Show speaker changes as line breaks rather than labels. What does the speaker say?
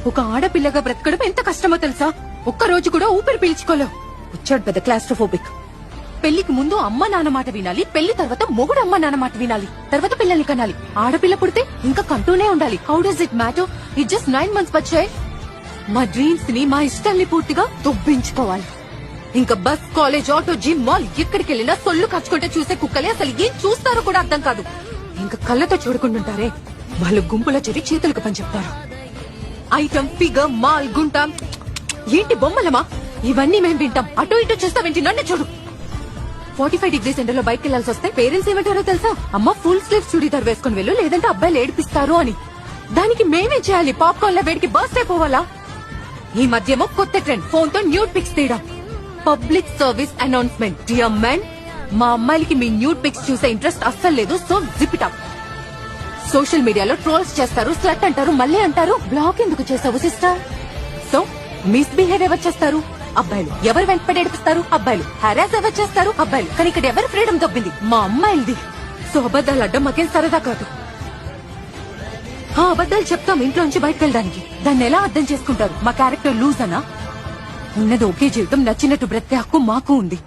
ఒక ఆడపిల్లగా బ్రతకడం ఎంత కష్టమో తెలుసా? ఒక్క రోజు కూడా ఊపిరి పీల్చుకోలేవు. వచ్చాడు పెద్ద క్లాస్ట్రోఫోబిక్. పెళ్లికి ముందు అమ్మ నాన్న మాట వినాలి, పెళ్లి తర్వాత మొగుడు అమ్మ నాన్న మాట వినాలి, తర్వాత పిల్లల్ని కనాలి. ఆడపిల్ల పుడితే ఇంకా కంటూనే ఉండాలి. How does it matter? It just 9 months బచ్చాయి. మా డ్రీమ్స్ ని, మా ఇష్టాల్ని పూర్తిగా దొబ్బించుకోవాలి. ఇంకా bus, college, auto, gym, mall ఎక్కడికి వెళ్ళినా సొల్లు ఖర్చుకుంటే చూసే కుక్కలే అసలు ఏం చూస్తారో కూడా అర్థం కాదు. ఇంకా కళ్ళతో చూడుకుంటుంటారే, వాళ్ళు గుంపులో చేరి చేతులకు పని చెప్తారు. ఐటమ్, ఫిగర్, మాల్, గుంట ఏంటి బొమ్మలమా? ఇవన్నీ మేం వింటాం. అటు ఇటు చూస్తావేంటి? నన్ను చూడు. 45 degrees ఎండలో బయటకు వెళ్లాల్సి వస్తే పేరెంట్స్ ఏమంటారో తెలుసా? అమ్మ ఫుల్ స్లీవ్ చుడీదార్ వేసుకుని వెళ్ళు, లేదంటే అబ్బాయిలు ఏడిపిస్తారు అని. దానికి మేమే చేయాలి? పాప్కార్న్ ల వేడికి బర్స్ట్ అయిపోవాలా? ఈ మధ్యేమో కొత్త ట్రెండ్, ఫోన్ తో న్యూడ్ పిక్స్ తీయడం. Public service announcement. Dear men, మా అమ్మాయిలకి మీ న్యూడ్ పిక్స్ చూసే ఇంట్రెస్ట్ అస్సలు లేదు. So zip it up. Social మీడియాలో ట్రోల్స్ చేస్తారు, స్లట్ అంటారు, మళ్ళీ అంటారు. బ్లాక్ ఎందుకు చేసావు సిస్టర్? సో మిస్బిహేవ్ ఎవరు చేస్తారు? అబ్బాయిలు. ఎవరు వెంటపడి ఏడిపిస్తారు? అబ్బాయిలు. హెరాస్ ఎవరు చేస్తారు? అబ్బాయిలు. కానీ ఇక్కడ ఎవరు ఫ్రీడమ్ దొబ్బింది? మా అమ్మాయిలది. సో అబద్దాలు అడ్డం మాకేం సరదా కాదు. అబద్దాలు చెప్తాం ఇంట్లోంచి బయటకు వెళ్ళడానికి. దాన్ని ఎలా అర్థం చేసుకుంటారు? మా క్యారెక్టర్ లూజ్ అనా? ఉన్నది ఒకే జీవితం, నచ్చినట్టు బ్రతికే హక్కు మాకు ఉంది.